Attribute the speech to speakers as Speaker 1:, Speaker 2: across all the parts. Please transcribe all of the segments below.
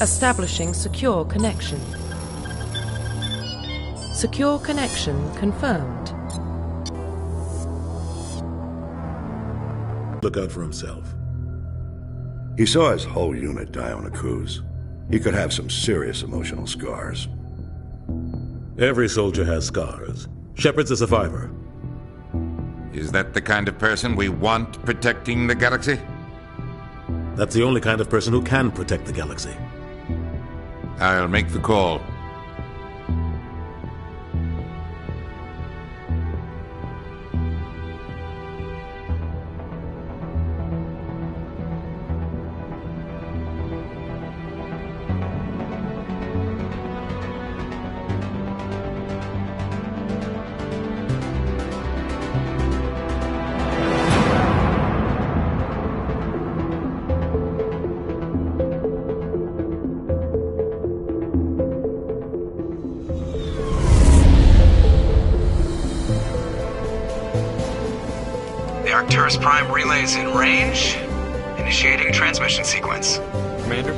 Speaker 1: Establishing secure connection. Secure connection confirmed.
Speaker 2: Look out for himself.
Speaker 3: He saw his whole unit die on a cruise. He could have some serious emotional scars.
Speaker 2: Every soldier has scars. Shepard's a survivor.
Speaker 4: Is that the kind of person we want protecting the galaxy?
Speaker 2: That's the only kind of person who can protect the galaxy.
Speaker 4: I'll make the call.
Speaker 5: The Arcturus Prime relay is in range. Initiating transmission sequence.
Speaker 6: Commander?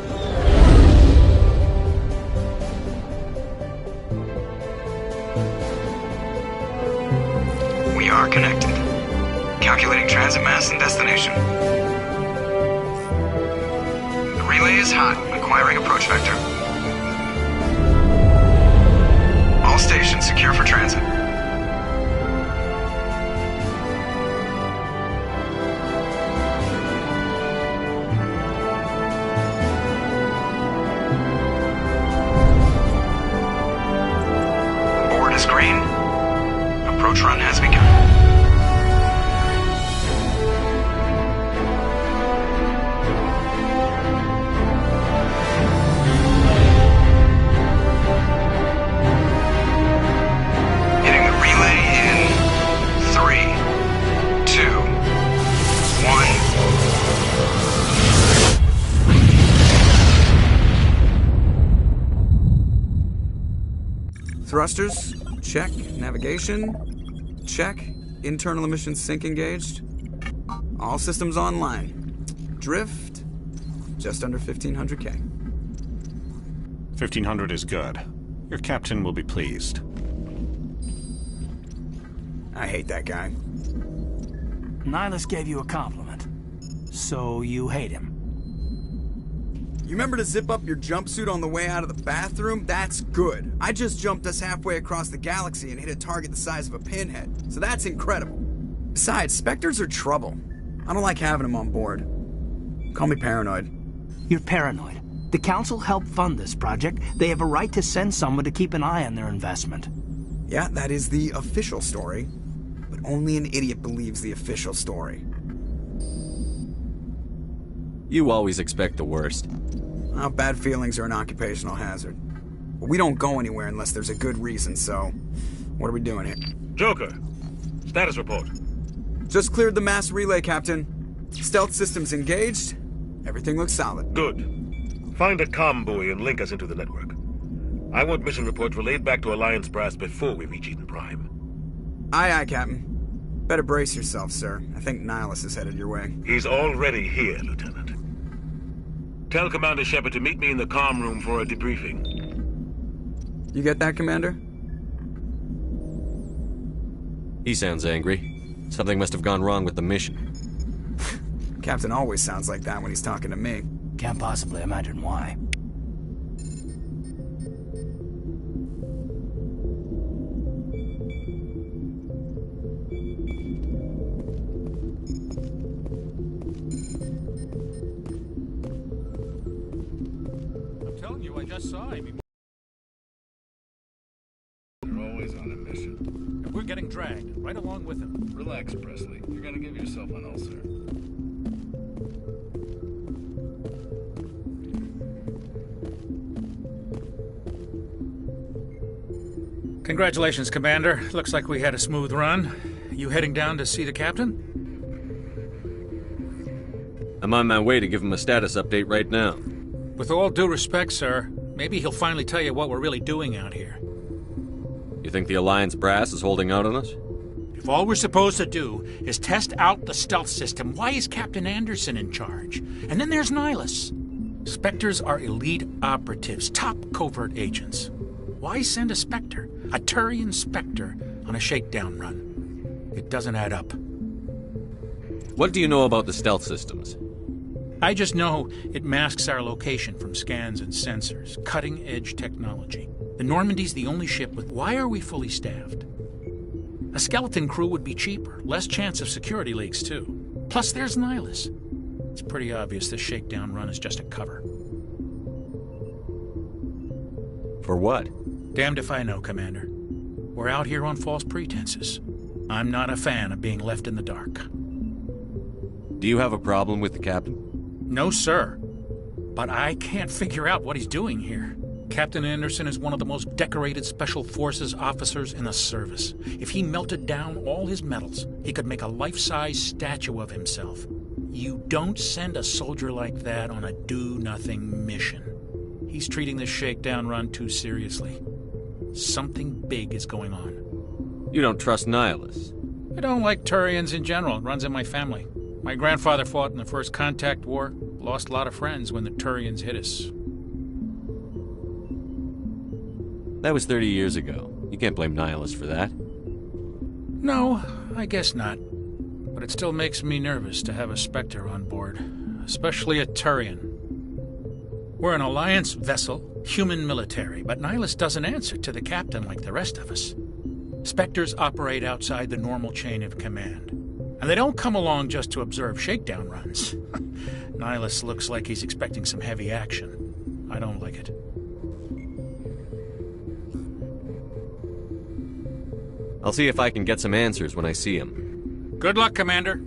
Speaker 5: We are connected. Calculating transit mass and destination. The relay is hot. Acquiring approach vector. All stations secure for transit. Board is green. Approach run has begun. Hitting the relay in 3, 2, 1. Thrusters, check. Navigation, check. Internal emissions sync engaged. All systems online. Drift, just under 1500K.
Speaker 6: 1500 is good. Your captain will be pleased.
Speaker 5: I hate that guy.
Speaker 7: Nihilus gave you a compliment. So you hate him.
Speaker 5: You remember to zip up your jumpsuit on the way out of the bathroom? That's good. I just jumped us halfway across the galaxy and hit a target the size of a pinhead. So that's incredible. Besides, Spectres are trouble. I don't like having them on board. Call me paranoid.
Speaker 7: You're paranoid. The Council helped fund this project. They have a right to send someone to keep an eye on their investment.
Speaker 5: Yeah, that is the official story. But only an idiot believes the official story.
Speaker 8: You always expect the worst.
Speaker 5: Well, bad feelings are an occupational hazard. But we don't go anywhere unless there's a good reason, so... What are we doing here?
Speaker 9: Joker, status report.
Speaker 5: Just cleared the mass relay, Captain. Stealth systems engaged. Everything looks solid.
Speaker 9: Good. Find a comm buoy and link us into the network. I want mission reports relayed back to Alliance Brass before we reach Eden Prime.
Speaker 5: Aye, aye, Captain. Better brace yourself, sir. I think Nihilus is headed your way.
Speaker 9: He's already here, Lieutenant. Tell Commander Shepard to meet me in the comm room for a debriefing.
Speaker 5: You get that, Commander?
Speaker 8: He sounds angry. Something must have gone wrong with the mission.
Speaker 5: Captain always sounds like that when he's talking to me.
Speaker 7: Can't possibly imagine why.
Speaker 6: I'm telling you, I just saw him.
Speaker 10: You're always on a mission.
Speaker 6: And we're getting dragged, right along with him.
Speaker 10: Relax, Presley. You're gonna give yourself an ulcer.
Speaker 11: Congratulations, Commander. Looks like we had a smooth run. You heading down to see the captain?
Speaker 8: I'm on my way to give him a status update right now.
Speaker 11: With all due respect, sir, maybe he'll finally tell you what we're really doing out here.
Speaker 8: You think the Alliance brass is holding out on us?
Speaker 11: If all we're supposed to do is test out the stealth system, why is Captain Anderson in charge? And then there's Nihilus. Spectres are elite operatives, top covert agents. Why send a Spectre, a Turian Spectre, on a shakedown run? It doesn't add up.
Speaker 8: What do you know about the stealth systems?
Speaker 11: I just know it masks our location from scans and sensors. Cutting-edge technology. The Normandy's the only ship with... Why are we fully staffed? A skeleton crew would be cheaper. Less chance of security leaks, too. Plus, there's Nihilus. It's pretty obvious this shakedown run is just a cover.
Speaker 8: For what?
Speaker 11: Damned if I know, Commander. We're out here on false pretenses. I'm not a fan of being left in the dark.
Speaker 8: Do you have a problem with the captain?
Speaker 11: No, sir. But I can't figure out what he's doing here. Captain Anderson is one of the most decorated Special Forces officers in the service. If he melted down all his medals, he could make a life-size statue of himself. You don't send a soldier like that on a do-nothing mission. He's treating this shakedown run too seriously. Something big is going on.
Speaker 8: You don't trust Nihilus?
Speaker 11: I don't like Turians in general. It runs in my family. My grandfather fought in the First Contact War. Lost a lot of friends when the Turians hit us.
Speaker 8: That was 30 years ago. You can't blame Nihilus for that.
Speaker 11: No, I guess not. But it still makes me nervous to have a Spectre on board. Especially a Turian. We're an Alliance vessel, human military, but Nihilus doesn't answer to the captain like the rest of us. Spectres operate outside the normal chain of command. And they don't come along just to observe shakedown runs. Nihilus looks like he's expecting some heavy action. I don't like it.
Speaker 8: I'll see if I can get some answers when I see him.
Speaker 11: Good luck, Commander.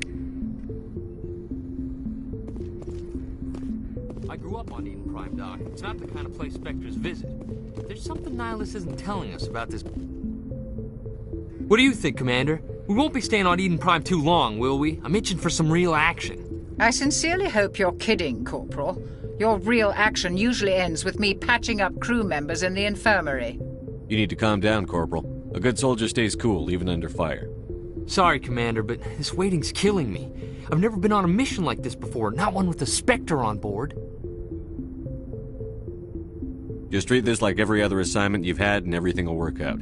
Speaker 12: I grew up on Eden Prime, Doc. It's not the kind of place Spectres visit. There's something Nihilus isn't telling us about this... What do you think, Commander? We won't be staying on Eden Prime too long, will we? I'm itching for some real action.
Speaker 13: I sincerely hope you're kidding, Corporal. Your real action usually ends with me patching up crew members in the infirmary.
Speaker 8: You need to calm down, Corporal. A good soldier stays cool, even under fire.
Speaker 12: Sorry, Commander, but this waiting's killing me. I've never been on a mission like this before, not one with a Spectre on board.
Speaker 8: Just treat this like every other assignment you've had and everything will work out.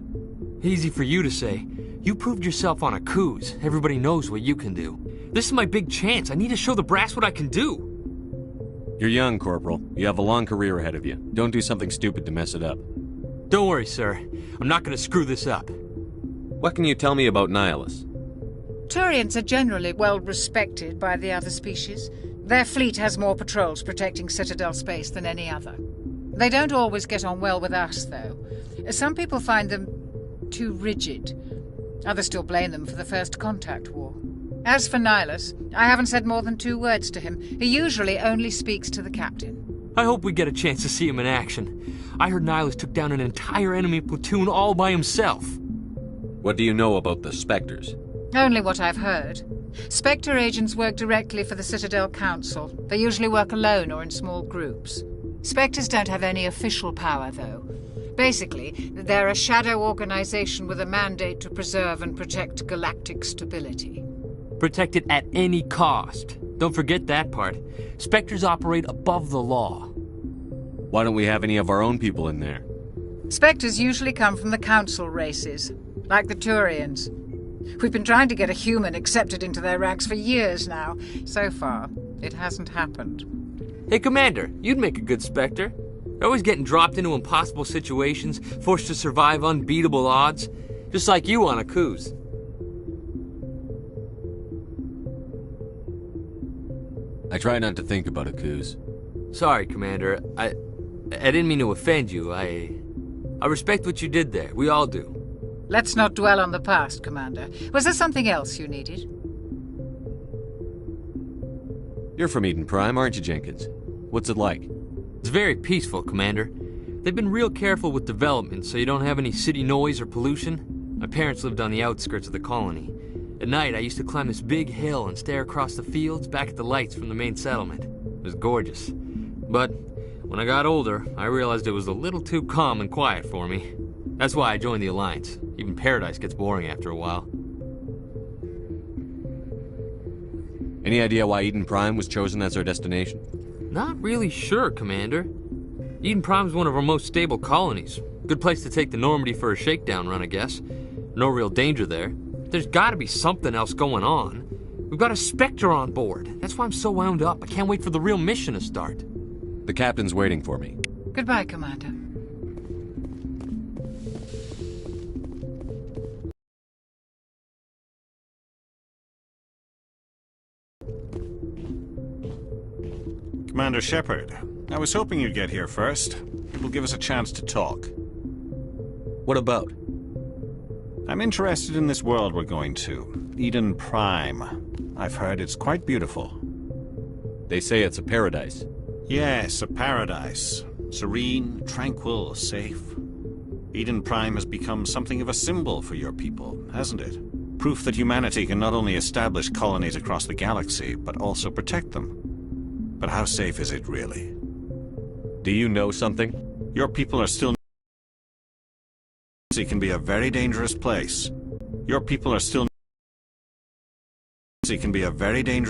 Speaker 12: Easy for you to say. You proved yourself on a cruise. Everybody knows what you can do. This is my big chance. I need to show the brass what I can do.
Speaker 8: You're young, Corporal. You have a long career ahead of you. Don't do something stupid to mess it up.
Speaker 12: Don't worry, sir. I'm not going to screw this up.
Speaker 8: What can you tell me about Nihilus?
Speaker 13: Turians are generally well respected by the other species. Their fleet has more patrols protecting Citadel space than any other. They don't always get on well with us, though. Some people find them too rigid. Others still blame them for the First Contact War. As for Nihilus, I haven't said more than 2 words to him. He usually only speaks to the captain.
Speaker 12: I hope we get a chance to see him in action. I heard Nihilus took down an entire enemy platoon all by himself.
Speaker 8: What do you know about the Spectres?
Speaker 13: Only what I've heard. Spectre agents work directly for the Citadel Council. They usually work alone or in small groups. Spectres don't have any official power, though. Basically, they're a shadow organization with a mandate to preserve and protect galactic stability.
Speaker 12: Protect it at any cost. Don't forget that part. Spectres operate above the law.
Speaker 8: Why don't we have any of our own people in there?
Speaker 13: Spectres usually come from the Council races, like the Turians. We've been trying to get a human accepted into their ranks for years now. So far, it hasn't happened.
Speaker 12: Hey, Commander, you'd make a good Spectre. You're always getting dropped into impossible situations, forced to survive unbeatable odds. Just like you on a cruise.
Speaker 8: I try not to think about a cruise.
Speaker 12: Sorry, Commander. I didn't mean to offend you. I respect what you did there. We all do.
Speaker 13: Let's not dwell on the past, Commander. Was there something else you needed?
Speaker 8: You're from Eden Prime, aren't you, Jenkins? What's it like?
Speaker 12: It's very peaceful, Commander. They've been real careful with development, so you don't have any city noise or pollution. My parents lived on the outskirts of the colony. At night, I used to climb this big hill and stare across the fields back at the lights from the main settlement. It was gorgeous. But when I got older, I realized it was a little too calm and quiet for me. That's why I joined the Alliance. Even Paradise gets boring after a while.
Speaker 8: Any idea why Eden Prime was chosen as our destination?
Speaker 12: Not really sure, Commander. Eden Prime's one of our most stable colonies. Good place to take the Normandy for a shakedown run, I guess. No real danger there. There's gotta be something else going on. We've got a Spectre on board. That's why I'm so wound up. I can't wait for the real mission to start.
Speaker 8: The captain's waiting for me.
Speaker 13: Goodbye, Commander.
Speaker 6: Commander Shepard, I was hoping you'd get here first. It will give us a chance to talk.
Speaker 8: What about?
Speaker 6: I'm interested in this world we're going to, Eden Prime. I've heard it's quite beautiful.
Speaker 8: They say it's a paradise.
Speaker 6: Yes, a paradise. Serene, tranquil, safe. Eden Prime has become something of a symbol for your people, hasn't it? Proof that humanity can not only establish colonies across the galaxy, but also protect them. But how safe is it really?
Speaker 8: Do you know something?
Speaker 6: Your people are still... It can be a very dangerous place. Your people are still... It can be a very dangerous...